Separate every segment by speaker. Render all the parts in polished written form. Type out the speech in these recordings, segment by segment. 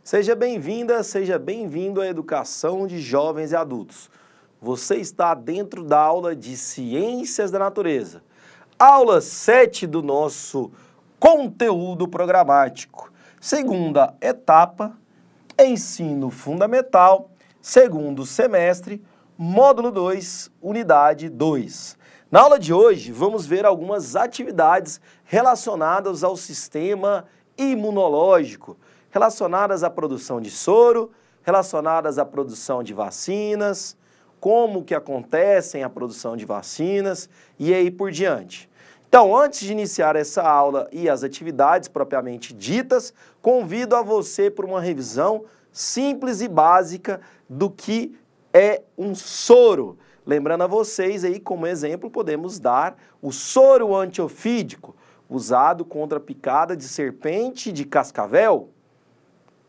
Speaker 1: Seja bem-vinda, seja bem-vindo à educação de jovens e adultos. Você está dentro da aula de Ciências da Natureza, aula 7 do nosso conteúdo programático. Segunda etapa, ensino fundamental, segundo semestre, módulo 2, unidade 2. Na aula de hoje, vamos ver algumas atividades relacionadas ao sistema imunológico, relacionadas à produção de soro, relacionadas à produção de vacinas, como que acontecem a produção de vacinas e aí por diante. Então, antes de iniciar essa aula e as atividades propriamente ditas, convido a você para uma revisão simples e básica do que é um soro. Lembrando a vocês aí, como exemplo, podemos dar o soro antiofídico, usado contra a picada de serpente de cascavel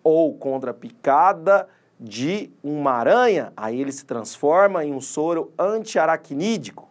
Speaker 1: ou contra a picada de uma aranha, aí ele se transforma em um soro antiaracnídico.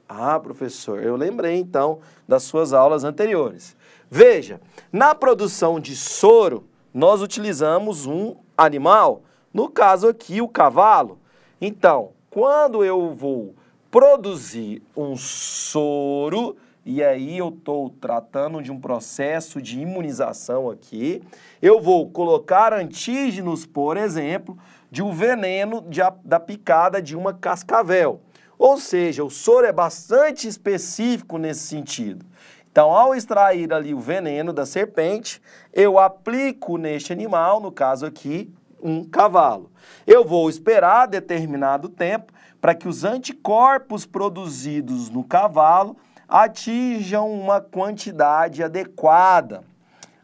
Speaker 1: Ah, professor, eu lembrei então das suas aulas anteriores. Veja, na produção de soro, nós utilizamos um animal, no caso aqui o cavalo. Então, quando eu vou produzir um soro, e aí eu estou tratando de um processo de imunização aqui, eu vou colocar antígenos, por exemplo, de um veneno da picada de uma cascavel. Ou seja, o soro é bastante específico nesse sentido. Então, ao extrair ali o veneno da serpente, eu aplico neste animal, no caso aqui, um cavalo. Eu vou esperar determinado tempo para que os anticorpos produzidos no cavalo atinjam uma quantidade adequada.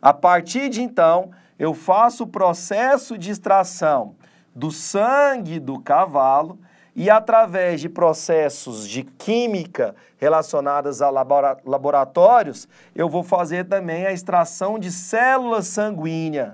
Speaker 1: A partir de então, eu faço o processo de extração do sangue do cavalo e através de processos de química relacionados a laboratórios, eu vou fazer também a extração de células sanguíneas.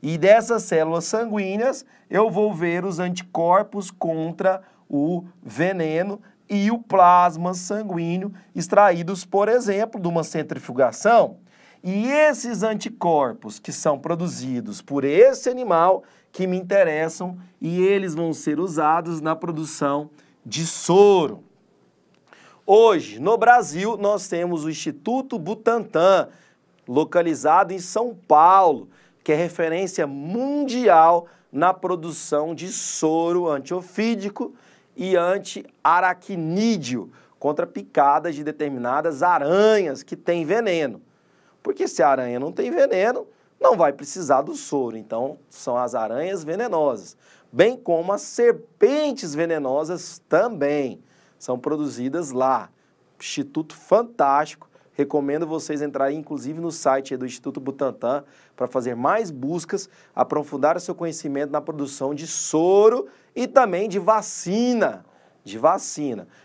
Speaker 1: E dessas células sanguíneas, eu vou ver os anticorpos contra o veneno e o plasma sanguíneo extraídos, por exemplo, de uma centrifugação. E esses anticorpos que são produzidos por esse animal que me interessam e eles vão ser usados na produção de soro. Hoje, no Brasil, nós temos o Instituto Butantan, localizado em São Paulo, que é referência mundial na produção de soro antiofídico e antiaracnídeo contra picadas de determinadas aranhas que têm veneno. Porque se a aranha não tem veneno, não vai precisar do soro. Então, são as aranhas venenosas, bem como as serpentes venenosas também são produzidas lá. Instituto fantástico. Recomendo vocês entrarem, inclusive, no site do Instituto Butantan para fazer mais buscas, aprofundar o seu conhecimento na produção de soro e também de vacina.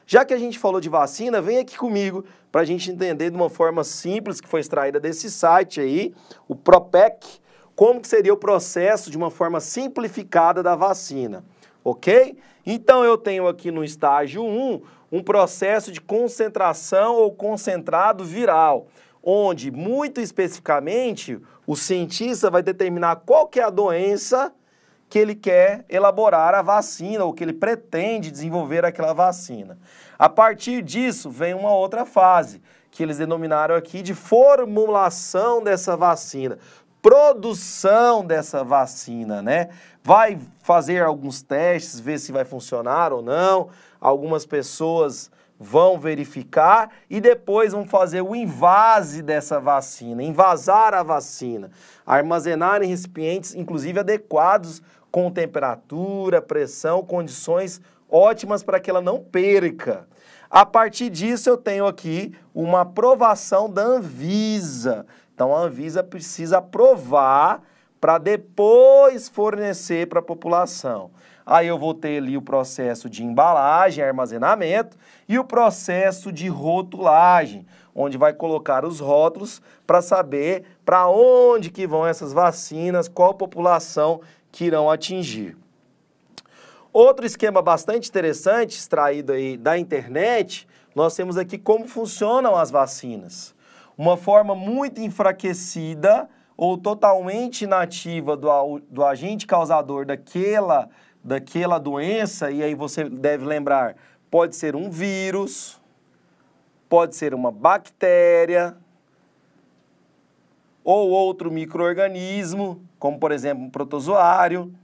Speaker 1: Já que a gente falou de vacina, vem aqui comigo para a gente entender de uma forma simples que foi extraída desse site aí, o PROPEC, como que seria o processo de uma forma simplificada da vacina, ok? Então, eu tenho aqui no estágio 1 um processo de concentração ou concentrado viral, onde, muito especificamente, o cientista vai determinar qual que é a doença que ele quer elaborar a vacina ou que ele pretende desenvolver aquela vacina. A partir disso, vem uma outra fase, que eles denominaram aqui de formulação dessa vacina, produção dessa vacina, né? Vai fazer alguns testes, ver se vai funcionar ou não. Algumas pessoas vão verificar e depois vão fazer o invase dessa vacina, envasar a vacina, armazenar em recipientes, inclusive adequados, com temperatura, pressão, condições ótimas para que ela não perca. A partir disso, eu tenho aqui uma aprovação da Anvisa. Então, a Anvisa precisa aprovar para depois fornecer para a população. Aí eu vou ter ali o processo de embalagem, armazenamento e o processo de rotulagem, onde vai colocar os rótulos para saber para onde que vão essas vacinas, qual população que irão atingir. Outro esquema bastante interessante, extraído aí da internet, nós temos aqui como funcionam as vacinas. Uma forma muito enfraquecida ou totalmente inativa do agente causador daquela doença, e aí você deve lembrar, pode ser um vírus, pode ser uma bactéria, ou outro micro-organismo, como por exemplo um protozoário,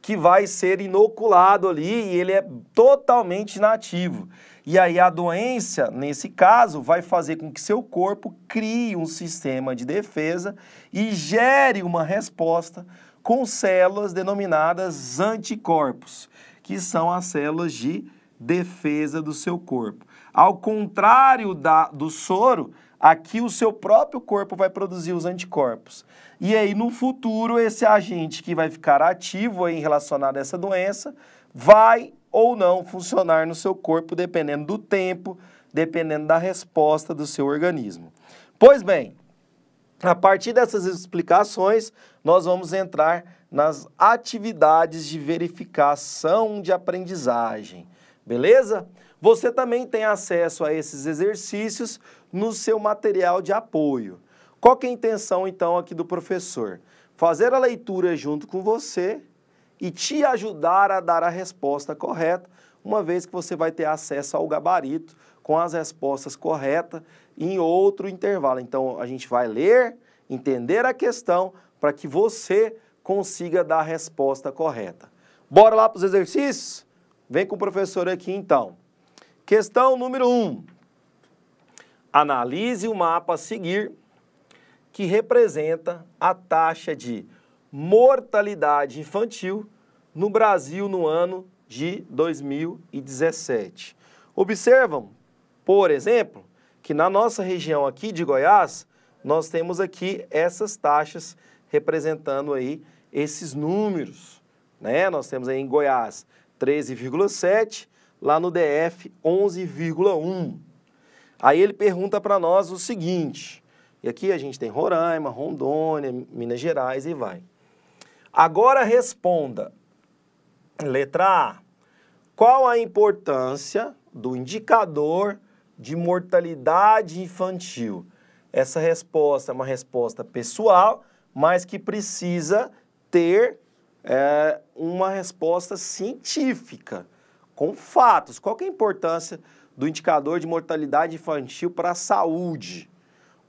Speaker 1: que vai ser inoculado ali e ele é totalmente inativo. E aí a doença, nesse caso, vai fazer com que seu corpo crie um sistema de defesa e gere uma resposta com células denominadas anticorpos, que são as células de defesa do seu corpo. Ao contrário do soro, aqui o seu próprio corpo vai produzir os anticorpos. E aí, no futuro, esse agente que vai ficar ativo aí relacionado a essa doença vai ou não funcionar no seu corpo, dependendo do tempo, dependendo da resposta do seu organismo. Pois bem, a partir dessas explicações, nós vamos entrar nas atividades de verificação de aprendizagem, beleza? Você também tem acesso a esses exercícios no seu material de apoio. Qual que é a intenção, então, aqui do professor? Fazer a leitura junto com você e te ajudar a dar a resposta correta, uma vez que você vai ter acesso ao gabarito com as respostas corretas em outro intervalo. Então, a gente vai ler, entender a questão para que você consiga dar a resposta correta. Bora lá para os exercícios? Vem com o professor aqui, então. Questão número 1. Analise o mapa a seguir, que representa a taxa de mortalidade infantil no Brasil no ano de 2017. Observam, por exemplo, que na nossa região aqui de Goiás, nós temos aqui essas taxas representando aí esses números, né? Nós temos aí em Goiás 13,7, lá no DF 11,1. Aí ele pergunta para nós o seguinte, e aqui a gente tem Roraima, Rondônia, Minas Gerais e vai. Agora responda, letra A, qual a importância do indicador de mortalidade infantil? Essa resposta é uma resposta pessoal, mas que precisa ter uma resposta científica, com fatos. Qual que é a importância do indicador de mortalidade infantil para a saúde?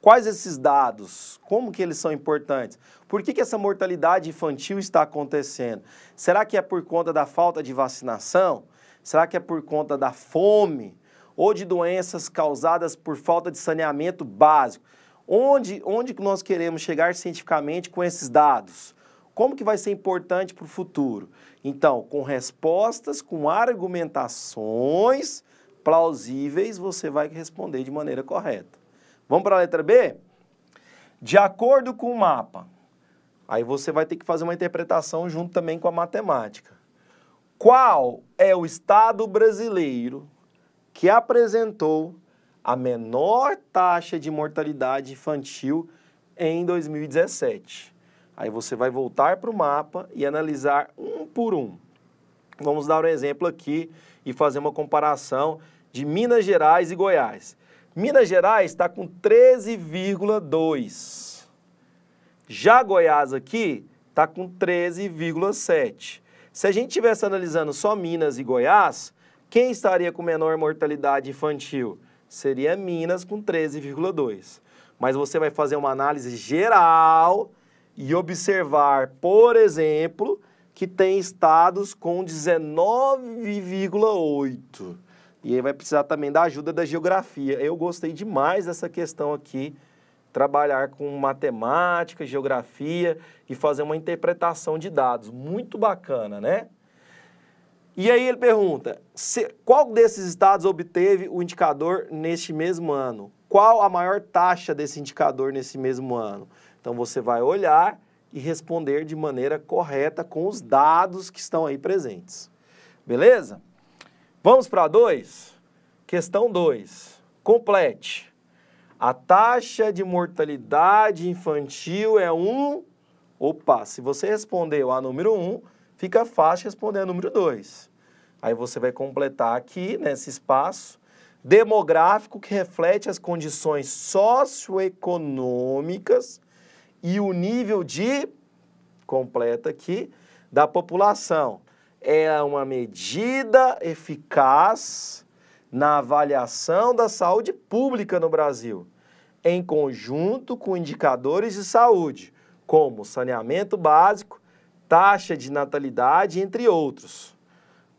Speaker 1: Quais esses dados? Como que eles são importantes? Por que essa mortalidade infantil está acontecendo? Será que é por conta da falta de vacinação? Será que é por conta da fome? Ou de doenças causadas por falta de saneamento básico? Onde que nós queremos chegar cientificamente com esses dados? Como que vai ser importante para o futuro? Então, com respostas, com argumentações plausíveis, você vai responder de maneira correta. Vamos para a letra B? De acordo com o mapa, aí você vai ter que fazer uma interpretação junto também com a matemática. Qual é o estado brasileiro que apresentou a menor taxa de mortalidade infantil em 2017? Aí você vai voltar para o mapa e analisar um por um. Vamos dar um exemplo aqui e fazer uma comparação de Minas Gerais e Goiás. Minas Gerais está com 13,2. Já Goiás aqui está com 13,7. Se a gente estivesse analisando só Minas e Goiás, quem estaria com menor mortalidade infantil? Seria Minas com 13,2. Mas você vai fazer uma análise geral e observar, por exemplo, que tem estados com 19,8. E aí vai precisar também da ajuda da geografia. Eu gostei demais dessa questão aqui, trabalhar com matemática, geografia e fazer uma interpretação de dados. Muito bacana, né? E aí ele pergunta, qual desses estados obteve o indicador neste mesmo ano? Qual a maior taxa desse indicador nesse mesmo ano? Então você vai olhar e responder de maneira correta com os dados que estão aí presentes. Beleza? Vamos para 2? Questão 2. Complete. A taxa de mortalidade infantil é 1. Opa, se você respondeu a número 1, fica fácil responder a número 2. Aí você vai completar aqui, nesse espaço, demográfico que reflete as condições socioeconômicas e o nível de, completa aqui, da população. É uma medida eficaz na avaliação da saúde pública no Brasil, em conjunto com indicadores de saúde, como saneamento básico, taxa de natalidade, entre outros.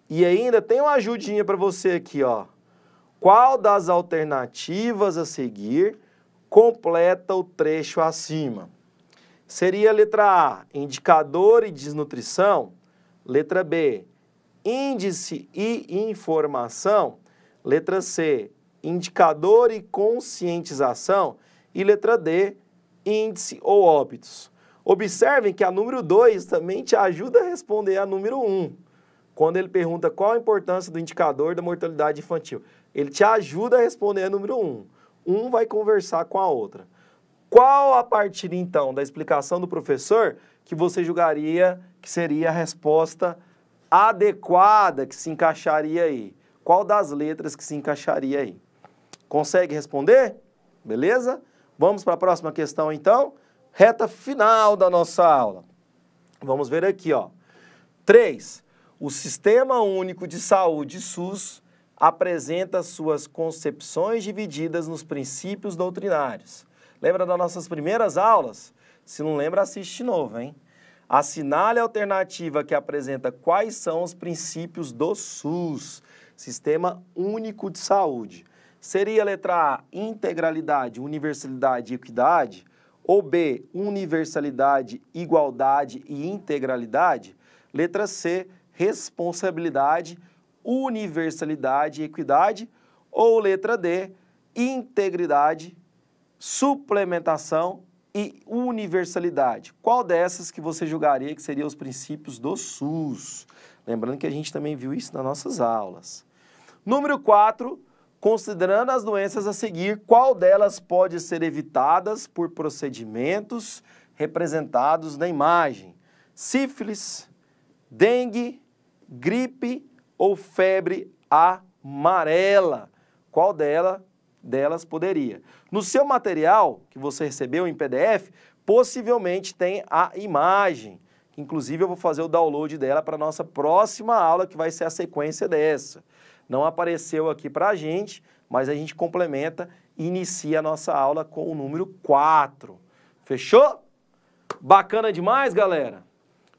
Speaker 1: E ainda tem uma ajudinha para você aqui, ó. Qual das alternativas a seguir completa o trecho acima? Seria a letra A, indicador e desnutrição. Letra B, índice e informação. Letra C, indicador e conscientização. E letra D, índice ou óbitos. Observem que a número 2 também te ajuda a responder a número 1. Quando ele pergunta qual a importância do indicador da mortalidade infantil. Ele te ajuda a responder a número 1. Um vai conversar com a outra. Qual, a partir, então, da explicação do professor, que você julgaria que seria a resposta adequada, que se encaixaria aí? Qual das letras que se encaixaria aí? Consegue responder? Beleza? Vamos para a próxima questão, então? Reta final da nossa aula. Vamos ver aqui, ó. 3. O Sistema Único de Saúde, SUS, apresenta suas concepções divididas nos princípios doutrinários. Lembra das nossas primeiras aulas? Se não lembra, assiste de novo, hein? Assinale a alternativa que apresenta quais são os princípios do SUS, Sistema Único de Saúde. Seria a letra A, integralidade, universalidade e equidade? Ou B, universalidade, igualdade e integralidade? Letra C, responsabilidade, universalidade e equidade? Ou letra D, integridade, suplementação e universalidade? Qual dessas que você julgaria que seriam os princípios do SUS? Lembrando que a gente também viu isso nas nossas aulas. Número 4, considerando as doenças a seguir, qual delas pode ser evitadas por procedimentos representados na imagem? Sífilis, dengue, gripe ou febre amarela? Qual delas poderia? No seu material, que você recebeu em PDF, possivelmente tem a imagem. Inclusive, eu vou fazer o download dela para a nossa próxima aula, que vai ser a sequência dessa. Não apareceu aqui para a gente, mas a gente complementa e inicia a nossa aula com o número 4. Fechou? Bacana demais, galera?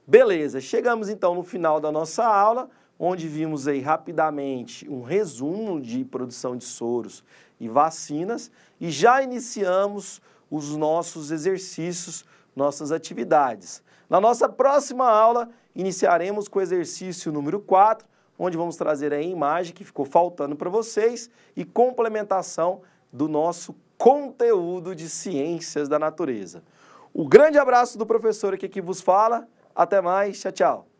Speaker 1: Beleza, chegamos então no final da nossa aula, onde vimos aí rapidamente um resumo de produção de soros e vacinas e já iniciamos os nossos exercícios, nossas atividades. Na nossa próxima aula, iniciaremos com o exercício número 4, onde vamos trazer a imagem que ficou faltando para vocês e complementação do nosso conteúdo de ciências da natureza. O grande abraço do professor aqui que vos fala. Até mais. Tchau, tchau.